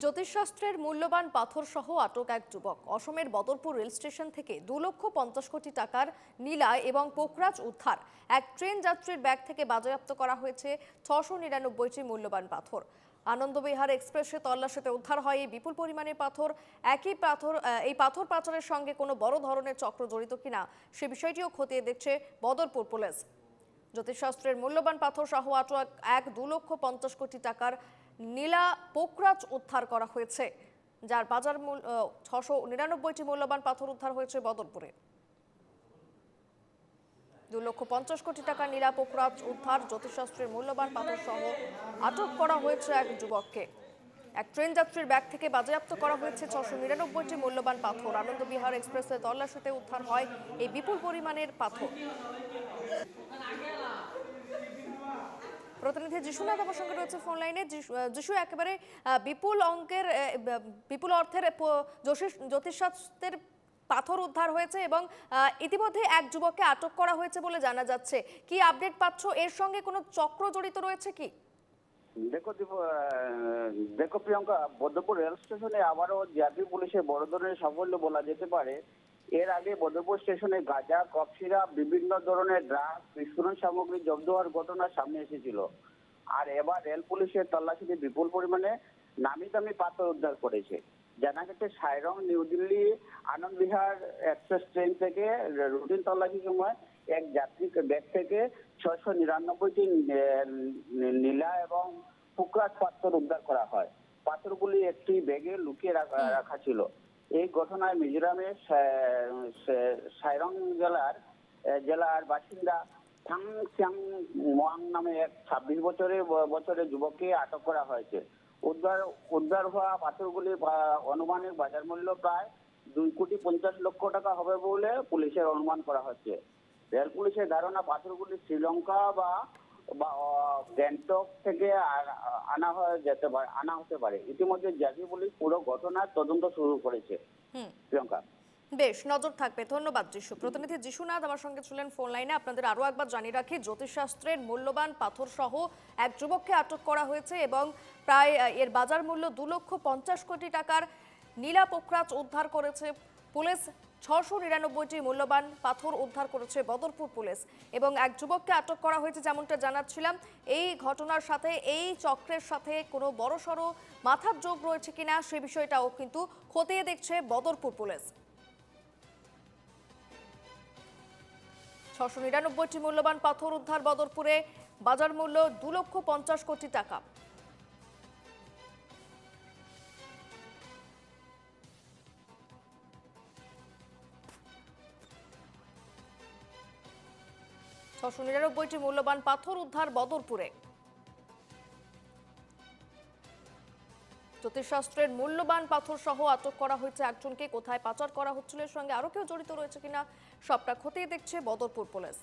জ্যোতিষশাস্ত্রের মূল্যবান পাথর সহ আটক এক যুবক। অসমের বদরপুর রেল স্টেশন থেকে 2,50,00,000 টাকার নীলা এবং পোখরাজ উদ্ধার। এক ট্রেন যাত্রীর ব্যাগ থেকে বাজেয়াপ্ত করা হয়েছে 699টি মূল্যবান পাথর। আনন্দবিহার এক্সপ্রেসে তল্লাশিতে উদ্ধার হয় এই বিপুল পরিমাণের পাথর। এই পাথর পাচারের সঙ্গে কোনো বড় ধরনের চক্র জড়িত কিনা সে বিষয়টিও খতিয়ে দেখছে বদরপুর পুলিশ। জ্যোতিষশাস্ত্রের মূল্যবান পাথর সহ আটক এক 2,50,00,000 টাকার নীলা পোখরাজ উদ্ধার করা হয়েছে, যার বাজার মূল্য 699টি মূল্যবান পাথর উদ্ধার হয়েছে বদরপুরে। 2,50,00,000 টাকা নীলা পোখরাজ উদ্ধার। জ্যোতিষশাস্ত্রের মূল্যবান পাথর সহ আটক করা হয়েছে এক যুবককে। এক ট্রেন যাত্রীর ব্যাগ থেকে বাজেয়াপ্ত করা হয়েছে 699টি মূল্যবান পাথর। আনন্দবিহার এক্সপ্রেসে তল্লাশিতে উদ্ধার হয় এই বিপুল পরিমাণের পাথর। প্রতিনিধি যিশুনাথ আমার সঙ্গে রয়েছে ফোন লাইনে। যিশু, একেবারে বিপুল অর্থের জ্যোতিষশাস্ত্রের পাথর উদ্ধার হয়েছে এবং ইতিমধ্যে এক যুবককে আটক করা হয়েছে বলে জানা যাচ্ছে। কি আপডেট পাচ্ছ? এর সঙ্গে কোনো চক্র জড়িত রয়েছে কি? দেখো প্রিয়ঙ্কা, বদরপুর রেল স্টেশনে আবারও জাতীয় পুলিশের বড় ধরনের সাফল্য বলা যেতে পারে। এর আগে বদরপুর স্টেশনে গাঁজা, কফ সিরাপ, বিভিন্ন ধরনের ড্রাগস, বিস্ফোরণ সামগ্রী জব্দ হওয়ার ঘটনা সামনে এসেছিল। আর এবার রেল পুলিশের তল্লাশিতে বিপুল পরিমাণে নামি দামি পাথর উদ্ধার করেছে। জানা গেছে Sairang New Delhi Anand Vihar express train থেকে রুটিন তল্লাশির সময় এক যাত্রীর ব্যাগ থেকে 699টি নীলা এবং পোখরাজ পাথর উদ্ধার করা হয়। পাথরগুলি একটি ব্যাগে লুকিয়ে রাখা ছিল। এই ঘটনায় মিজোরামের সাইরং জেলার বাসিন্দা থাং সিয়াং মোয়াং নামে এক 26 বছরের যুবককে আটক করা হয়েছে। উদ্ধার হওয়া পাথরগুলি অনুমানিক বাজার মূল্য প্রায় 2,50,00,000 টাকা হবে বলে পুলিশের অনুমান করা হচ্ছে। রেল পুলিশের ধারণা পাথরগুলি শ্রীলঙ্কা বা গ্যাংটক থেকে আনা হতে পারে। ইতিমধ্যে জাতীয় পুলিশ পুরো ঘটনার তদন্ত শুরু করেছে। প্রিয়ঙ্কা, বেশ, নজর থাকবে। ধন্যবাদ যিশু। প্রতিনিধি যিশুনাথ আমার সঙ্গে ছিলেন ফোন লাইনে। আপনাদের আরো একবার জানিয়ে রাখি, জ্যোতিষশাস্ত্রের মূল্যবান পাথর সহ এক যুবককে আটক করা হয়েছে এবং প্রায় এর বাজার মূল্য 2,50,00,000 টাকার নীলা পোখরাজ উদ্ধার করেছে পুলিশ। 699টি মূল্যবান পাথর উদ্ধার করেছে বদরপুর পুলিশ এবং এক যুবককে আটক করা হয়েছে। যেমনটা জানাচ্ছিলাম, এই ঘটনার সাথে, এই চক্রের সাথে কোনো বড়সড় মাথার যোগ রয়েছে কিনা সে বিষয়টাও কিন্তু খতিয়ে দেখছে বদরপুর পুলিশ। 699টি মূল্যবান পাথর উদ্ধার বদরপুরে, বাজার মূল্য 2,50,00,000 টাকা। মূল্যবান পাথর উদ্ধার বদরপুরে। জ্যোতিষশাস্ত্রের মূল্যবান পাথর সহ আটক করা হয়েছে একজনকে। কোথায় পাচার করা হচ্ছিল, এর সঙ্গে আরো কেউ জড়িত রয়েছে কিনা সবটা খতিয়ে দেখছে বদরপুর পুলিশ।